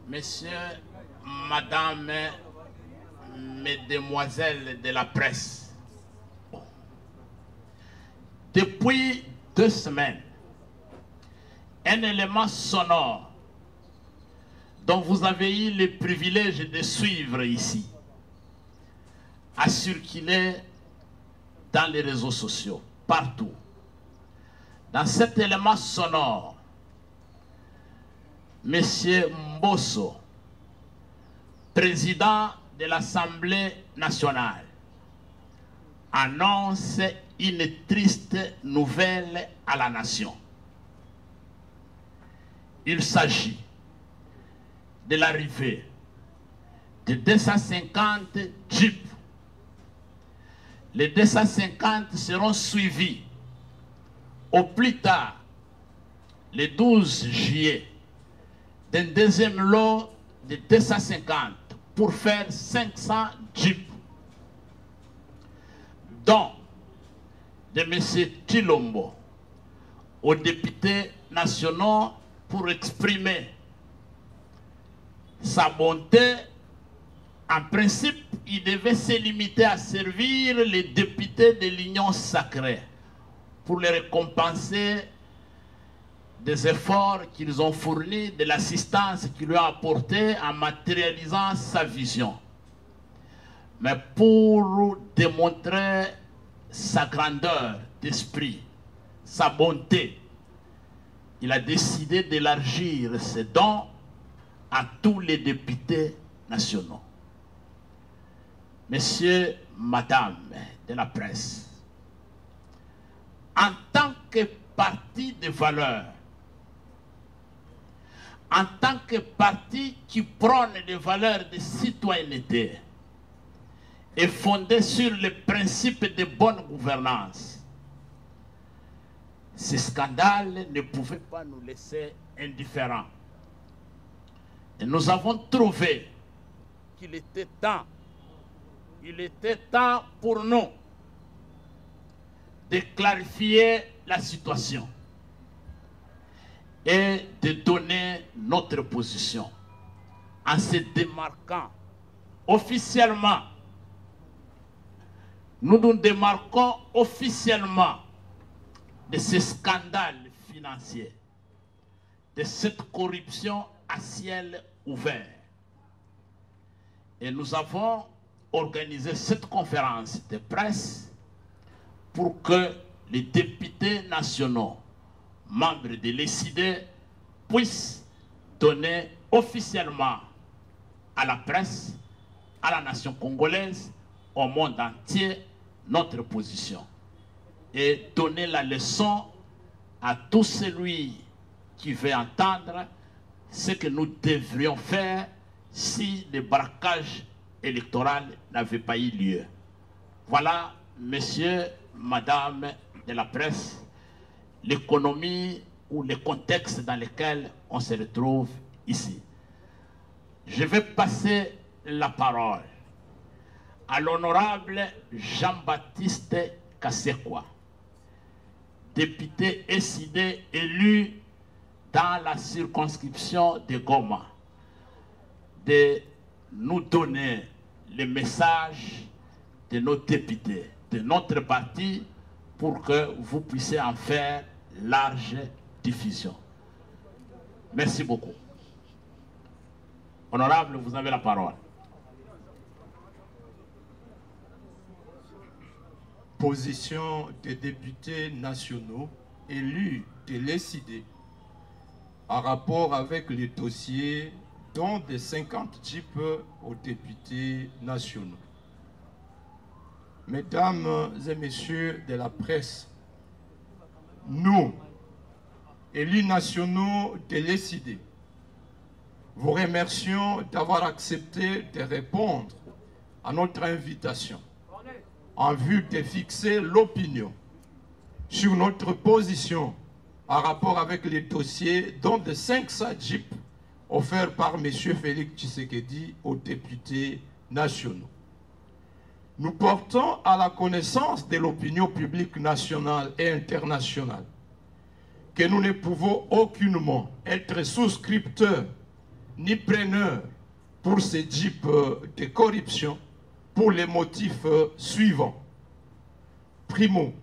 Messieurs, Madame, Mesdemoiselles de la presse, depuis 2 semaines, un élément sonore dont vous avez eu le privilège de suivre ici a circulé dans les réseaux sociaux, partout. Dans cet élément sonore, M. Mbosso, président de l'Assemblée nationale, annonce une triste nouvelle à la nation. Il s'agit de l'arrivée de 250 jeeps. Les 250 seront suivis au plus tard, le 12 juillet, d'un deuxième lot de 250 pour faire 500 jeeps, dont de M. Chilombo aux députés nationaux pour exprimer sa bonté. En principe, il devait se limiter à servir les députés de l'Union sacrée pour les récompenser des efforts qu'ils ont fournis, de l'assistance qu'ils lui ont apportée en matérialisant sa vision. Mais pour démontrer sa grandeur d'esprit, sa bonté, il a décidé d'élargir ses dons à tous les députés nationaux. Messieurs, Madame de la presse, en tant que parti de valeurs, en tant que parti qui prône des valeurs de citoyenneté et fondé sur les principes de bonne gouvernance, ce scandale ne pouvait pas nous laisser indifférents. Et nous avons trouvé qu'il était temps pour nous de clarifier la situation et de donner notre position en se démarquant officiellement. Nous nous démarquons officiellement de ce scandale financier, de cette corruption à ciel ouvert. Et nous avons organisé cette conférence de presse pour que les députés nationaux, membres de l'ECID, puissent donner officiellement à la presse, à la nation congolaise, au monde entier, notre position. Et donner la leçon à tout celui qui veut entendre ce que nous devrions faire si le braquage électoral n'avait pas eu lieu. Voilà, messieurs, madame de la presse, l'économie ou le contexte dans lequel on se retrouve ici. Je vais passer la parole à l'honorable Jean-Baptiste Kasekwa, député ECID élu dans la circonscription de Goma, de nous donner le message de nos députés, de notre parti, pour que vous puissiez en faire large diffusion. Merci beaucoup. Honorable, vous avez la parole. Position des députés nationaux élus de l'ECID en rapport avec les dossiers dont des 50 jeeps aux députés nationaux. Mesdames et messieurs de la presse, nous, élus nationaux de l'ECID, vous remercions d'avoir accepté de répondre à notre invitation en vue de fixer l'opinion sur notre position en rapport avec les dossiers dont de 500 jeeps offerts par M. Félix Tshisekedi aux députés nationaux. Nous portons à la connaissance de l'opinion publique nationale et internationale que nous ne pouvons aucunement être souscripteurs ni preneur pour ces jeeps de corruption pour les motifs suivants. Primo,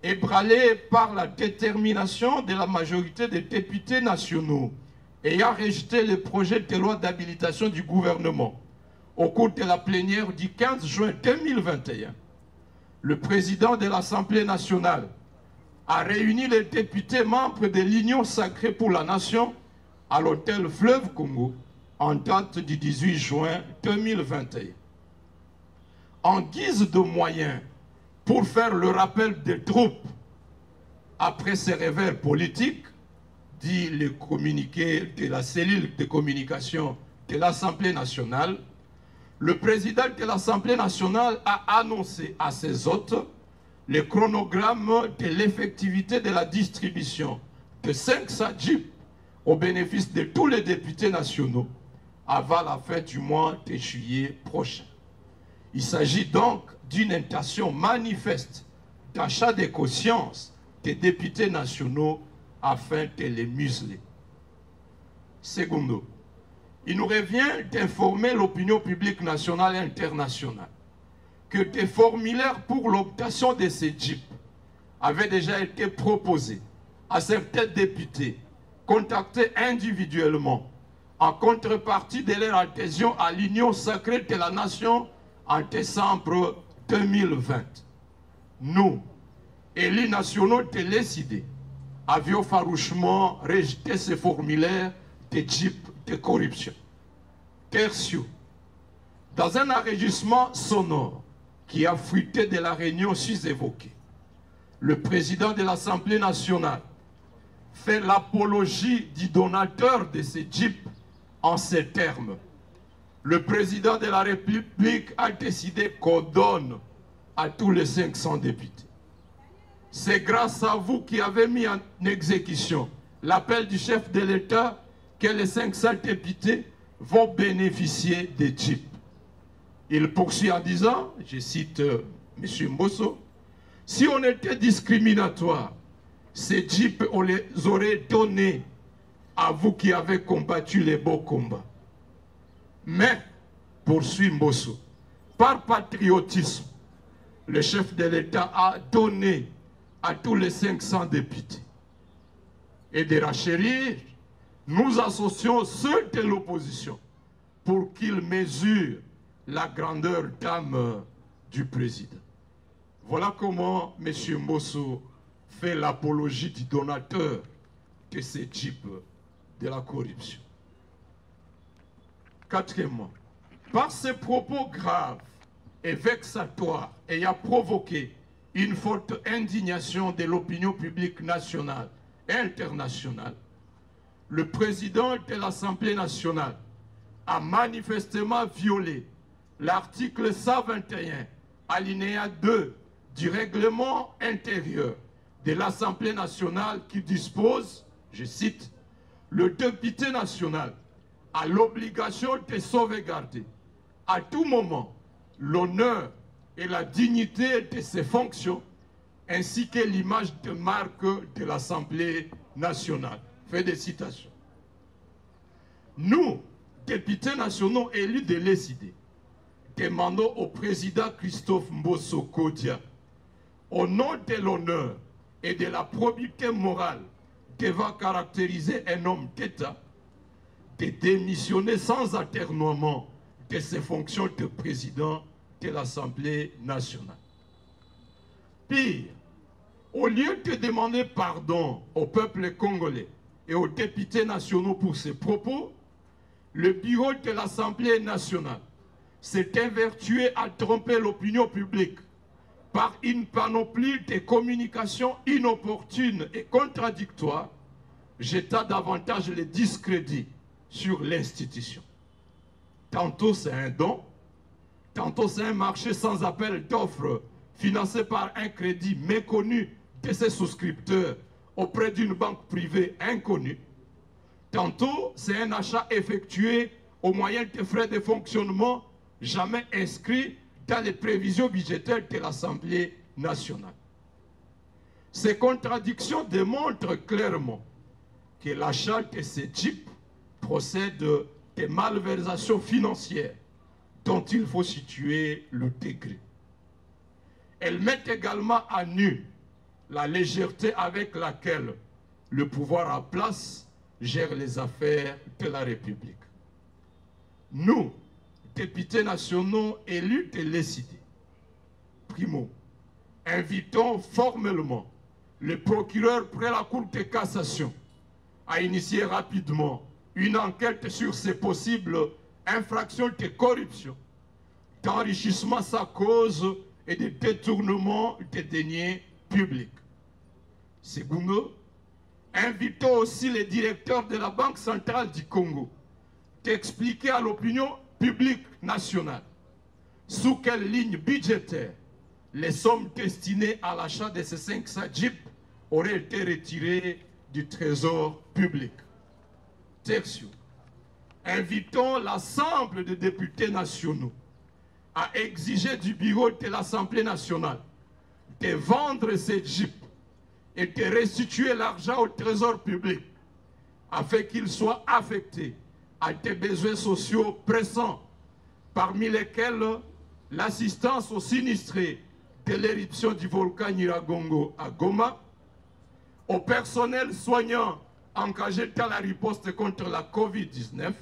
ébranlé par la détermination de la majorité des députés nationaux ayant rejeté le projet de loi d'habilitation du gouvernement au cours de la plénière du 15 juin 2021, le président de l'Assemblée nationale a réuni les députés membres de l'Union sacrée pour la nation à l'hôtel Fleuve Congo en date du 18 juin 2021. En guise de moyen pour faire le rappel des troupes après ces revers politiques, dit le communiqué de la cellule de communication de l'Assemblée nationale, le président de l'Assemblée nationale a annoncé à ses hôtes le chronogramme de l'effectivité de la distribution de 500 jeeps au bénéfice de tous les députés nationaux avant la fin du mois de juillet prochain. Il s'agit donc d'une intention manifeste d'achat de conscience des députés nationaux afin de les museler. Secondo, il nous revient d'informer l'opinion publique nationale et internationale que des formulaires pour l'obtention de ces jeeps avaient déjà été proposés à certains députés contactés individuellement en contrepartie de leur adhésion à l'Union sacrée de la nation en décembre 2020. Nous, élus nationaux de l'ECD, avions farouchement rejeté ces formulaires de jeeps de corruption. Tertio, dans un enregistrement sonore qui a fuité de la réunion sus-évoquée, le président de l'Assemblée nationale fait l'apologie du donateur de ces jeeps en ces termes. Le président de la République a décidé qu'on donne à tous les 500 députés. C'est grâce à vous qui avez mis en exécution l'appel du chef de l'État que les 500 députés vont bénéficier des jeeps. Il poursuit en disant, je cite M. Mbosso, si on était discriminatoire, ces jeeps, on les aurait donnés à vous qui avez combattu les beaux combats. Mais, poursuit Mbosso, par patriotisme, le chef de l'État a donné à tous les 500 députés. Et de rachérir, nous associons ceux de l'opposition pour qu'ils mesurent la grandeur d'âme du président. Voilà comment M. Mbosso fait l'apologie du donateur de ces jeeps de la corruption. Quatrièmement, par ces propos graves et vexatoires ayant provoqué une forte indignation de l'opinion publique nationale et internationale, le président de l'Assemblée nationale a manifestement violé l'article 121, alinéa 2 du règlement intérieur de l'Assemblée nationale qui dispose, je cite, « Le député national a l'obligation de sauvegarder à tout moment l'honneur et la dignité de ses fonctions ainsi que l'image de marque de l'Assemblée nationale. » Fin de citation. Nous, députés nationaux élus de l'ECD, demandons au président Christophe Mbosso Kodia, au nom de l'honneur et de la probité morale devant caractériser un homme d'État, de démissionner sans atermoiement de ses fonctions de président de l'Assemblée nationale. Pire, au lieu de demander pardon au peuple congolais et aux députés nationaux pour ses propos, le bureau de l'Assemblée nationale s'est évertué à tromper l'opinion publique par une panoplie de communications inopportunes et contradictoires, jetant davantage le discrédit sur l'institution. Tantôt c'est un don, tantôt c'est un marché sans appel d'offres financé par un crédit méconnu de ses souscripteurs auprès d'une banque privée inconnue. Tantôt c'est un achat effectué au moyen de frais de fonctionnement jamais inscrits dans les prévisions budgétaires de l'Assemblée nationale. Ces contradictions démontrent clairement que l'achat de ces jeeps procède des malversations financières dont il faut situer le degré. Elle met également à nu la légèreté avec laquelle le pouvoir en place gère les affaires de la République. Nous, députés nationaux élus de l'ESID, primo, invitons formellement le procureur près la Cour de cassation à initier rapidement une enquête sur ces possibles infractions de corruption, d'enrichissement sans cause et de détournement des deniers publics. Secondo, invitons aussi les directeurs de la Banque centrale du Congo d'expliquer à l'opinion publique nationale sous quelle ligne budgétaire les sommes destinées à l'achat de ces 500 jeeps auraient été retirées du trésor public. Tertio, invitons l'ensemble des députés nationaux à exiger du bureau de l'Assemblée nationale de vendre ces jeeps et de restituer l'argent au trésor public afin qu'il soit affecté à des besoins sociaux pressants, parmi lesquels l'assistance aux sinistrés de l'éruption du volcan Nyiragongo à Goma, au personnel soignant engagé dans la riposte contre la Covid-19,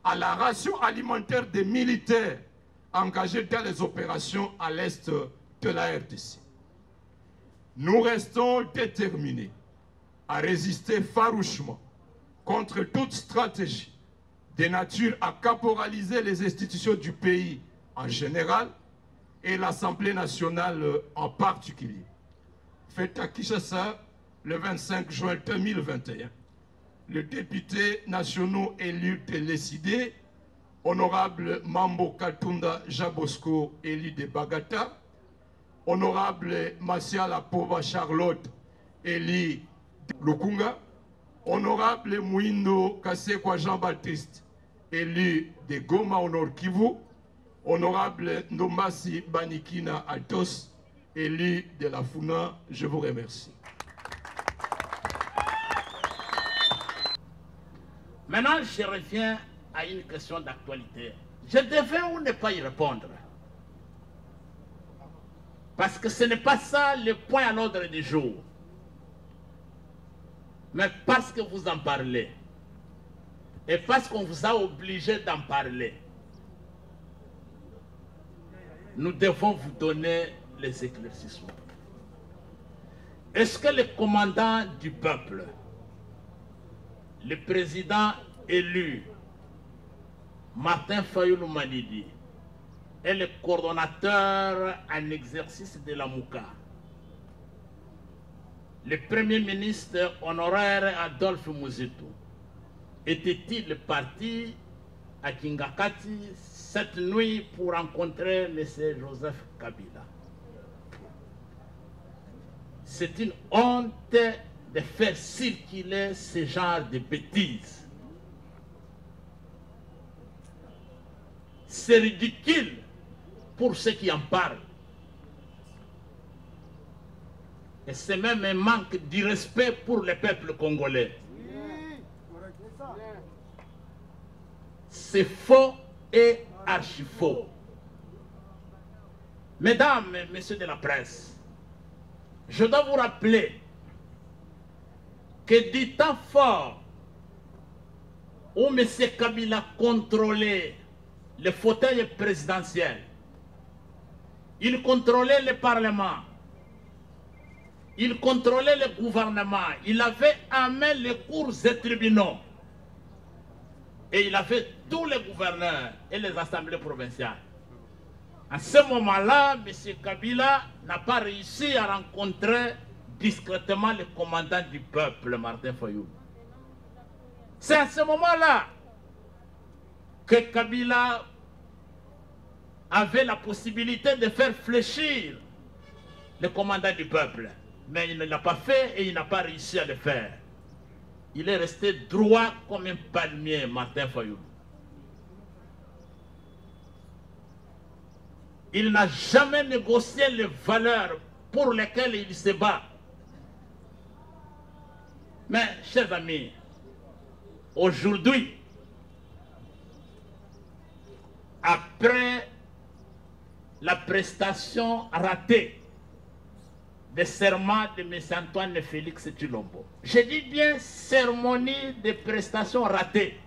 à la ration alimentaire des militaires engagés dans les opérations à l'est de la RDC. Nous restons déterminés à résister farouchement contre toute stratégie de nature à caporaliser les institutions du pays en général et l'Assemblée nationale en particulier. Fait à Kinshasa le 25 juin 2021, le député national élu de l'ESID, honorable Mambo Katunda Jabosco, élu de Bagata, honorable Masiala Pova Charlotte, élu de Lukunga, honorable Mouindo Kasekwa Jean-Baptiste, élu de Goma au Nord Kivu, honorable Nomasi Banikina Altos, élu de la Funa, je vous remercie. Maintenant, je reviens à une question d'actualité. Je devais ou ne pas y répondre? Parce que ce n'est pas ça le point à l'ordre du jour. Mais parce que vous en parlez, et parce qu'on vous a obligé d'en parler, nous devons vous donner les éclaircissements. Est-ce que le commandant du peuple, le président élu, Martin Fayulu Manidi, est le coordonnateur en exercice de la MOUCA, le premier ministre honoraire Adolphe Muzitu, était-il parti à Kingakati cette nuit pour rencontrer M. Joseph Kabila? C'est une honte de faire circuler ce genre de bêtises. C'est ridicule pour ceux qui en parlent. Et c'est même un manque de respect pour le peuple congolais. C'est faux et archi faux. Mesdames et messieurs de la presse, je dois vous rappeler que du temps fort où M. Kabila contrôlait le fauteuil présidentiel, il contrôlait le Parlement, il contrôlait le gouvernement, il avait en main les cours et tribunaux, et il avait tous les gouverneurs et les assemblées provinciales. À ce moment-là, M. Kabila n'a pas réussi à rencontrer discrètement le commandant du peuple, Martin Fayulu. C'est à ce moment-là que Kabila avait la possibilité de faire fléchir le commandant du peuple. Mais il ne l'a pas fait et il n'a pas réussi à le faire. Il est resté droit comme un palmier, Martin Fayulu. Il n'a jamais négocié les valeurs pour lesquelles il se bat. Mais, chers amis, Aujourd'hui, après la prestation ratée des serments de M. Antoine Félix Tshilombo, je dis bien cérémonie de prestation ratée,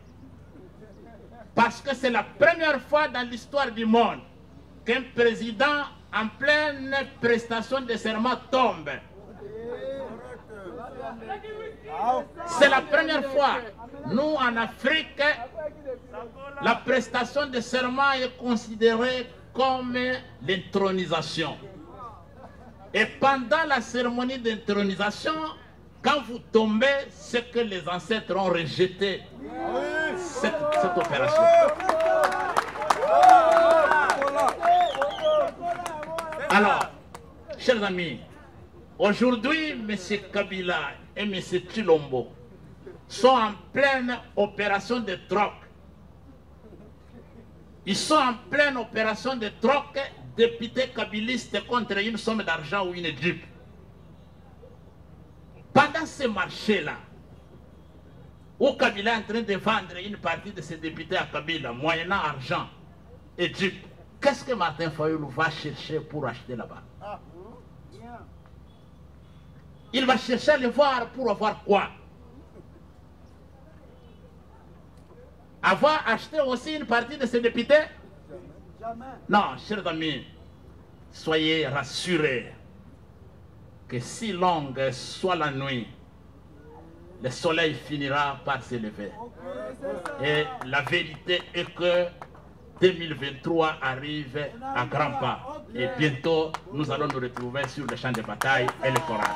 parce que c'est la première fois dans l'histoire du monde qu'un président en pleine prestation de serment tombe. C'est la première fois. Nous, en Afrique, la prestation de serment est considérée comme l'intronisation. Et pendant la cérémonie d'intronisation, quand vous tombez, c'est que les ancêtres ont rejeté cette opération. Alors, chers amis, aujourd'hui, M. Kabila et M. Tshilombo sont en pleine opération de troc. Ils sont en pleine opération de troc, députés kabilistes contre une somme d'argent ou une jeep. Pendant ce marché-là, où Kabila est en train de vendre une partie de ses députés à Kabila, moyennant argent et jeep, qu'est-ce que Martin Fayulu va chercher pour acheter là-bas? Il va chercher à le voir pour avoir quoi? Avoir acheté aussi une partie de ses députés? Non, chers amis, soyez rassurés que si longue soit la nuit, le soleil finira par se lever. Et la vérité est que 2023 arrive à grands pas. Et bientôt, nous allons nous retrouver sur le champ de bataille électoral.